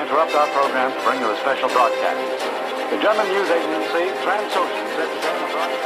interrupt our program to bring you a special broadcast. The German news agency Transocean said to begin the broadcast.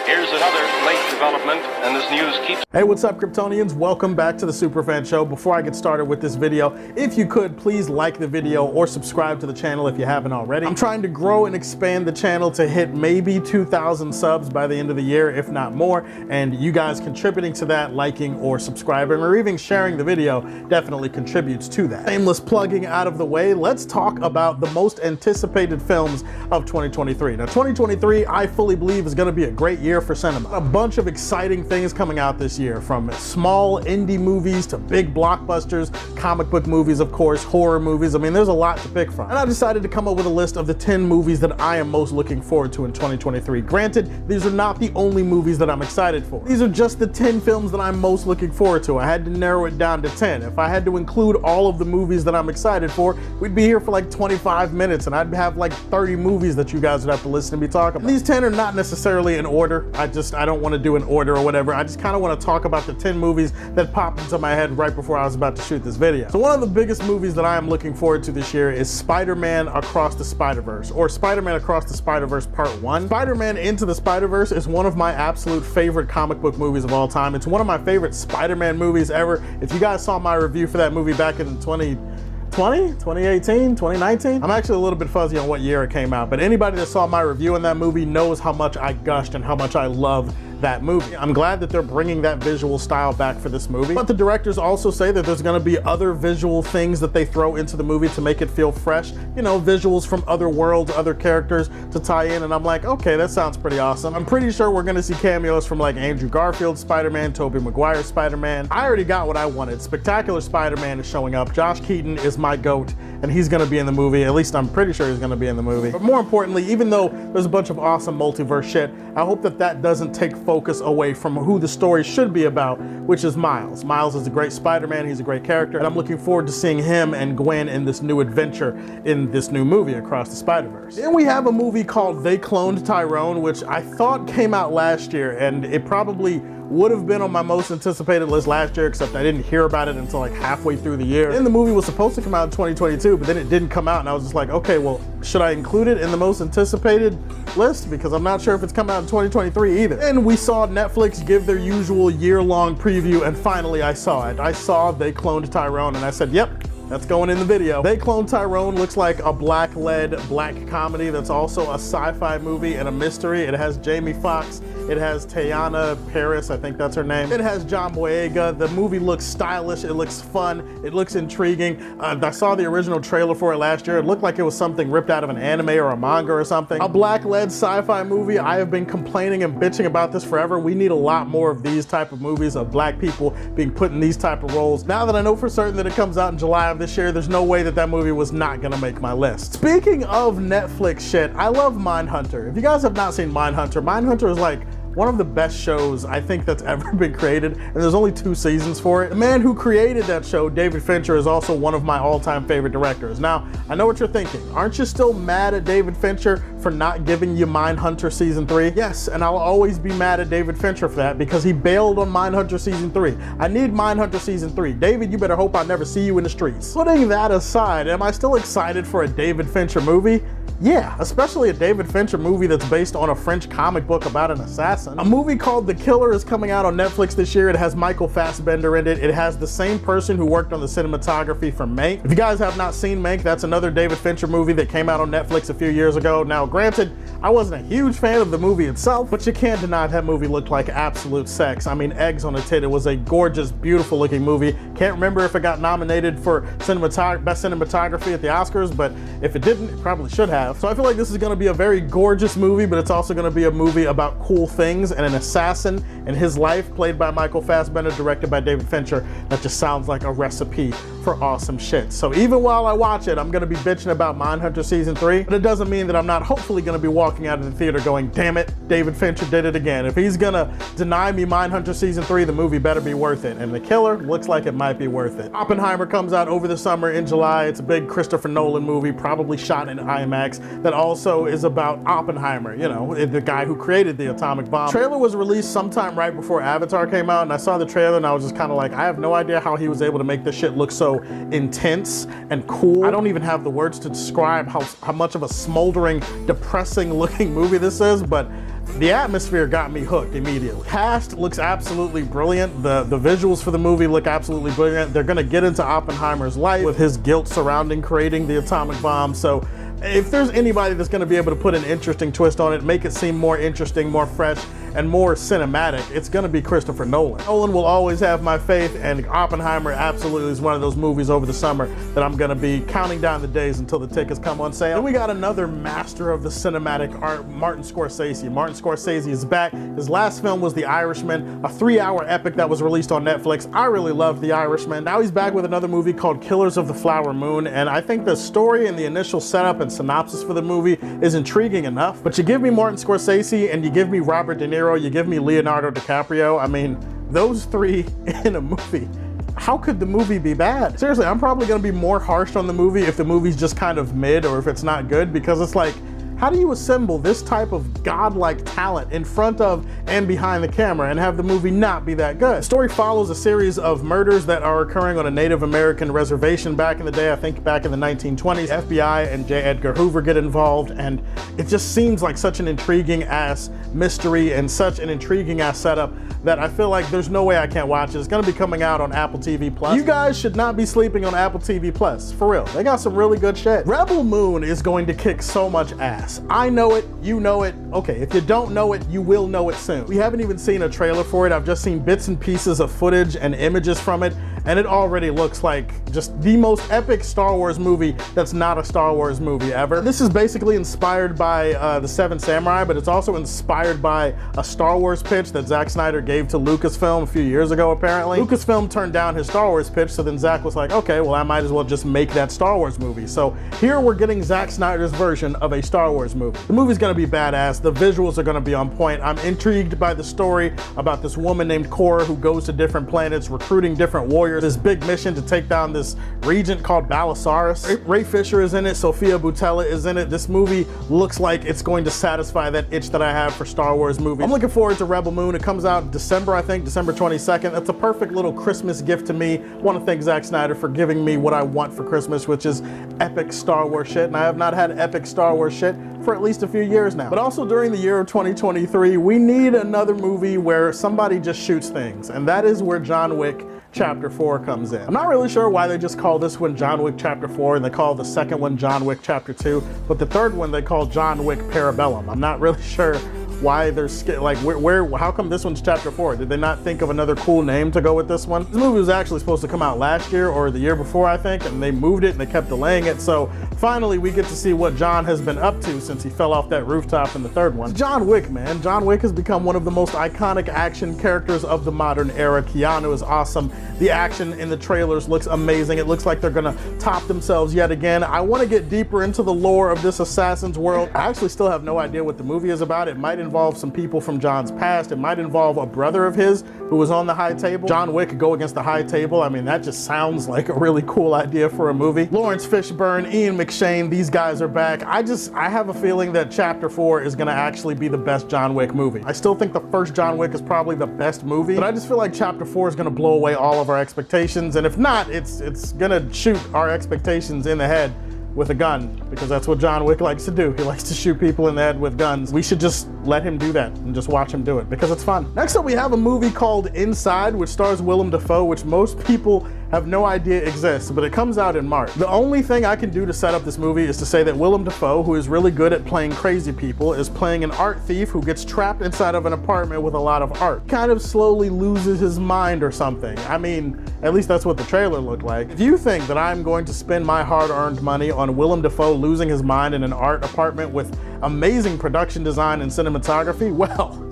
Here's another late development, and this news keeps... Hey, what's up, Kryptonians? Welcome back to the Superfan Show. Before I get started with this video, if you could, please like the video or subscribe to the channel if you haven't already. I'm trying to grow and expand the channel to hit maybe 2,000 subs by the end of the year, if not more, and you guys contributing to that, liking or subscribing or even sharing the video definitely contributes to that. Shameless plugging out of the way, let's talk about the most anticipated films of 2023. Now, 2023, I fully believe, is going to be a great year for cinema. A bunch of exciting things coming out this year, from small indie movies to big blockbusters, comic book movies, of course, horror movies. I mean, there's a lot to pick from. And I decided to come up with a list of the 10 movies that I am most looking forward to in 2023. Granted, these are not the only movies that I'm excited for. These are just the 10 films that I'm most looking forward to. I had to narrow it down to 10. If I had to include all of the movies that I'm excited for, we'd be here for like 25 minutes and I'd have like 30 movies that you guys would have to listen to me talk about. These 10 are not necessarily in order. I don't want to do an order or whatever. I just kind of want to talk about the 10 movies that popped into my head right before I was about to shoot this video. So one of the biggest movies that I am looking forward to this year is Spider-Man Across the Spider-Verse, or Spider-Man Across the Spider-Verse Part 1. Spider-Man Into the Spider-Verse is one of my absolute favorite comic book movies of all time. It's one of my favorite Spider-Man movies ever. If you guys saw my review for that movie back in 2018, 2019? I'm actually a little bit fuzzy on what year it came out, but anybody that saw my review in that movie knows how much I gushed and how much I love that movie. I'm glad that they're bringing that visual style back for this movie, but the directors also say that there's gonna be other visual things that they throw into the movie to make it feel fresh. You know, visuals from other worlds, other characters to tie in, and I'm like, okay, that sounds pretty awesome. I'm pretty sure we're gonna see cameos from like Andrew Garfield's Spider-Man, Tobey Maguire's Spider-Man. I already got what I wanted. Spectacular Spider-Man is showing up. Josh Keaton is my GOAT, and he's gonna be in the movie. At least I'm pretty sure he's gonna be in the movie. But more importantly, even though there's a bunch of awesome multiverse shit, I hope that that doesn't take focus away from who the story should be about, which is Miles. Miles is a great Spider-Man, he's a great character, and I'm looking forward to seeing him and Gwen in this new adventure in this new movie, Across the Spider-Verse. Then we have a movie called They Cloned Tyrone, which I thought came out last year, and it probably would have been on my most anticipated list last year, except I didn't hear about it until like halfway through the year. And the movie was supposed to come out in 2022, but then it didn't come out, and I was just like, okay, well, should I include it in the most anticipated list? Because I'm not sure if it's coming out in 2023 either. And we saw Netflix give their usual year-long preview, and finally I saw it. I saw They Cloned Tyrone, and I said, yep, that's going in the video. They Cloned Tyrone looks like a black-led black comedy that's also a sci-fi movie and a mystery. It has Jamie Foxx, it has Teyana Paris, I think that's her name. It has John Boyega. The movie looks stylish, it looks fun, it looks intriguing. I saw the original trailer for it last year. It looked like it was something ripped out of an anime or a manga or something. A black-led sci-fi movie. I have been complaining and bitching about this forever. We need a lot more of these type of movies, of black people being put in these type of roles. Now that I know for certain that it comes out in July of this year, there's no way that that movie was not gonna make my list. Speaking of Netflix shit, I love Mindhunter. If you guys have not seen Mindhunter, Mindhunter is like one of the best shows I think that's ever been created, and there's only 2 seasons for it. The man who created that show, David Fincher, is also one of my all-time favorite directors. Now, I know what you're thinking. Aren't you still mad at David Fincher for not giving you Mindhunter Season 3? Yes, and I'll always be mad at David Fincher for that, because he bailed on Mindhunter Season 3. I need Mindhunter Season 3. David, you better hope I never see you in the streets. Putting that aside, am I still excited for a David Fincher movie? Yeah, especially a David Fincher movie that's based on a French comic book about an assassin. A movie called The Killer is coming out on Netflix this year. It has Michael Fassbender in it. It has the same person who worked on the cinematography for Mank. If you guys have not seen Mank, that's another David Fincher movie that came out on Netflix a few years ago. Now, granted, I wasn't a huge fan of the movie itself, but you can't deny that movie looked like absolute sex. I mean, eggs on a tit. It was a gorgeous, beautiful looking movie. Can't remember if it got nominated for best cinematography at the Oscars, but if it didn't, it probably should have. So I feel like this is gonna be a very gorgeous movie, but it's also gonna be a movie about cool things and an assassin and his life, played by Michael Fassbender, directed by David Fincher. That just sounds like a recipe for for awesome shit. So even while I watch it, I'm gonna be bitching about Mindhunter Season 3, but it doesn't mean that I'm not hopefully gonna be walking out of the theater going, damn it, David Fincher did it again. If he's gonna deny me Mindhunter Season 3, the movie better be worth it. And The Killer looks like it might be worth it. Oppenheimer comes out over the summer in July. It's a big Christopher Nolan movie, probably shot in IMAX, that also is about Oppenheimer, you know, the guy who created the atomic bomb. The trailer was released sometime right before Avatar came out, and I saw the trailer and I was just kind of like, I have no idea how he was able to make this shit look so intense and cool. I don't even have the words to describe how much of a smoldering, depressing looking movie this is, but the atmosphere got me hooked immediately. Cast looks absolutely brilliant. The visuals for the movie look absolutely brilliant. They're gonna get into Oppenheimer's life with his guilt surrounding creating the atomic bomb. So if there's anybody that's gonna be able to put an interesting twist on it, make it seem more interesting, more fresh, and more cinematic, it's gonna be Christopher Nolan. Nolan will always have my faith, and Oppenheimer absolutely is one of those movies over the summer that I'm gonna be counting down the days until the tickets come on sale. And we got another master of the cinematic art, Martin Scorsese. Martin Scorsese is back. His last film was The Irishman, a 3-hour epic that was released on Netflix. I really loved The Irishman. Now he's back with another movie called Killers of the Flower Moon, and I think the story and the initial setup and synopsis for the movie is intriguing enough. But you give me Martin Scorsese and you give me Robert De Niro, you give me Leonardo DiCaprio. I mean, those three in a movie. How could the movie be bad? Seriously, I'm probably gonna be more harsh on the movie if the movie's just kind of mid or if it's not good, because it's like, how do you assemble this type of godlike talent in front of and behind the camera and have the movie not be that good? The story follows a series of murders that are occurring on a Native American reservation back in the day, I think back in the 1920s. FBI and J. Edgar Hoover get involved, and it just seems like such an intriguing ass mystery and such an intriguing ass setup that I feel like there's no way I can't watch it. It's gonna be coming out on Apple TV Plus. You guys should not be sleeping on Apple TV Plus, for real. They got some really good shit. Rebel Moon is going to kick so much ass. I know it, you know it. Okay, if you don't know it, you will know it soon. We haven't even seen a trailer for it. I've just seen bits and pieces of footage and images from it, and it already looks like just the most epic Star Wars movie that's not a Star Wars movie ever. This is basically inspired by The Seven Samurai, but it's also inspired by a Star Wars pitch that Zack Snyder gave to Lucasfilm a few years ago, apparently. Lucasfilm turned down his Star Wars pitch, so then Zack was like, okay, well, I might as well just make that Star Wars movie. So here we're getting Zack Snyder's version of a Star Wars movie. The movie's gonna be badass. The visuals are gonna be on point. I'm intrigued by the story about this woman named Cora who goes to different planets, recruiting different warriors. This big mission to take down this regent called Balisarius. Ray Fisher is in it. Sophia Boutella is in it. This movie looks like it's going to satisfy that itch that I have for Star Wars movies. I'm looking forward to Rebel Moon. It comes out December, I think, December 22nd. That's a perfect little Christmas gift to me. I want to thank Zack Snyder for giving me what I want for Christmas, which is epic Star Wars shit. And I have not had epic Star Wars shit for at least a few years now. But also during the year of 2023, we need another movie where somebody just shoots things. And that is where John Wick Chapter 4 comes in. I'm not really sure why they just call this one John Wick Chapter 4 and they call the second one John Wick Chapter 2, but the third one they call John Wick Parabellum. I'm not really sure why they're like, how come this one's Chapter 4? Did they not think of another cool name to go with this one? This movie was actually supposed to come out last year or the year before, I think, and they moved it and they kept delaying it. So finally we get to see what John has been up to since he fell off that rooftop in the third one. John Wick, man. John Wick has become one of the most iconic action characters of the modern era. Keanu is awesome. The action in the trailers looks amazing. It looks like they're gonna top themselves yet again. I want to get deeper into the lore of this assassin's world. I actually still have no idea what the movie is about. It might involve some people from John's past. It might involve a brother of his who was on the High Table. John Wick could go against the High Table. I mean, that just sounds like a really cool idea for a movie. Lawrence Fishburne, Ian McShane, these guys are back. I have a feeling that Chapter 4 is gonna actually be the best John Wick movie. I still think the first John Wick is probably the best movie, but I just feel like Chapter 4 is gonna blow away all of our expectations, and if not, it's gonna shoot our expectations in the head with a gun, because that's what John Wick likes to do. He likes to shoot people in the head with guns. We should just let him do that and just watch him do it because it's fun. Next up, we have a movie called Inside, which stars Willem Dafoe, which most people have no idea exists, but it comes out in March. The only thing I can do to set up this movie is to say that Willem Dafoe, who is really good at playing crazy people, is playing an art thief who gets trapped inside of an apartment with a lot of art. Kind of slowly loses his mind or something. I mean, at least that's what the trailer looked like. If you think that I'm going to spend my hard-earned money on Willem Dafoe losing his mind in an art apartment with amazing production design and cinematography, well,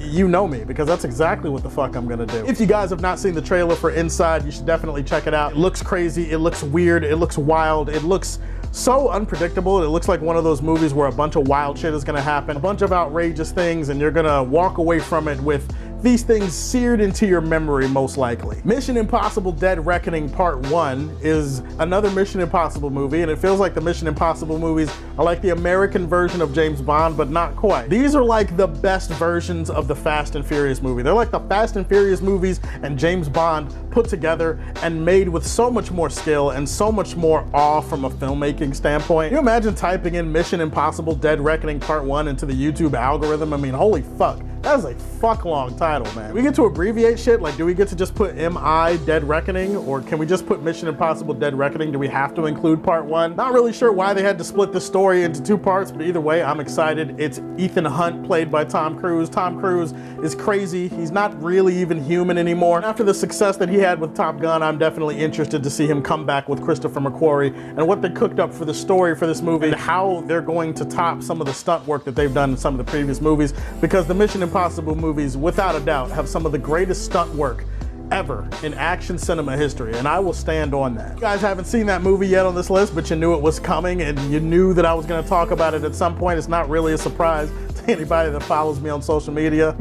you know me, because that's exactly what the fuck I'm gonna do. If you guys have not seen the trailer for Inside, you should definitely check it out. It looks crazy, it looks weird, it looks wild, it looks so unpredictable. It looks like one of those movies where a bunch of wild shit is gonna happen, a bunch of outrageous things, and you're gonna walk away from it with these things seared into your memory, most likely. Mission Impossible Dead Reckoning Part 1 is another Mission Impossible movie, and it feels like the Mission Impossible movies are like the American version of James Bond, but not quite. These are like the best versions of the Fast and Furious movie. They're like the Fast and Furious movies and James Bond put together and made with so much more skill and so much more awe from a filmmaking standpoint. Can you imagine typing in Mission Impossible Dead Reckoning Part 1 into the YouTube algorithm? I mean, holy fuck. That is a fuck long title, man. We get to abbreviate shit? Like, do we get to just put MI Dead Reckoning? Or can we just put Mission Impossible Dead Reckoning? Do we have to include part 1? Not really sure why they had to split the story into 2 parts, but either way, I'm excited. It's Ethan Hunt, played by Tom Cruise. Tom Cruise is crazy. He's not really even human anymore. And after the success that he had with Top Gun, I'm definitely interested to see him come back with Christopher McQuarrie and what they cooked up for the story for this movie and how they're going to top some of the stunt work that they've done in some of the previous movies, because the Mission Impossible movies, without a doubt, have some of the greatest stunt work ever in action cinema history, and I will stand on that. You guys haven't seen that movie yet on this list, but you knew it was coming and you knew that I was going to talk about it at some point. It's not really a surprise to anybody that follows me on social media.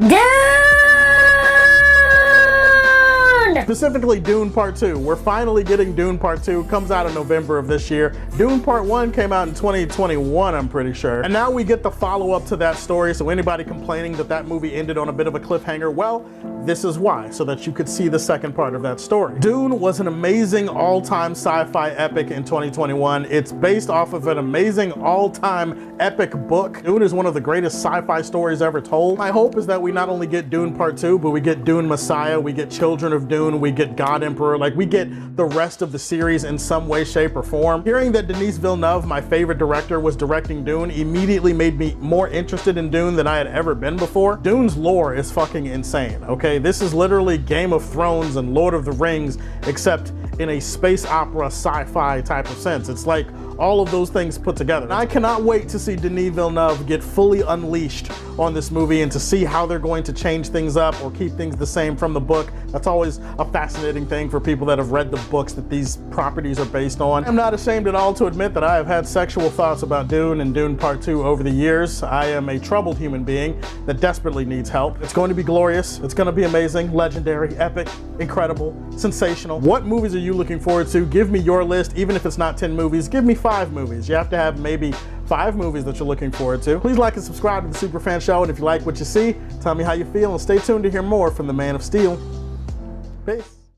Specifically Dune Part 2. We're finally getting Dune Part 2. Comes out in November of this year. Dune Part 1 came out in 2021, I'm pretty sure. And now we get the follow-up to that story, so anybody complaining that that movie ended on a bit of a cliffhanger, well, this is why, so that you could see the second part of that story. Dune was an amazing all-time sci-fi epic in 2021. It's based off of an amazing all-time epic book. Dune is one of the greatest sci-fi stories ever told. My hope is that we not only get Dune Part 2, but we get Dune Messiah, we get Children of Dune, we get God Emperor, like we get the rest of the series in some way, shape, or form. Hearing that Denis Villeneuve, my favorite director, was directing Dune immediately made me more interested in Dune than I had ever been before. Dune's lore is fucking insane, okay? This is literally Game of Thrones and Lord of the Rings, except in a space opera sci-fi type of sense. It's like all of those things put together. And I cannot wait to see Denis Villeneuve get fully unleashed on this movie and to see how they're going to change things up or keep things the same from the book. That's always a fascinating thing for people that have read the books that these properties are based on. I'm not ashamed at all to admit that I have had sexual thoughts about Dune and Dune Part 2 over the years. I am a troubled human being that desperately needs help. It's going to be glorious. It's going to be amazing, legendary, epic, incredible, sensational. What movies are you looking forward to? Give me your list, even if it's not 10 movies. Give me 5 movies. You have to have maybe 5 movies that you're looking forward to. Please like and subscribe to the Superfan Show, and if you like what you see, tell me how you feel, and stay tuned to hear more from the Man of Steel. Peace.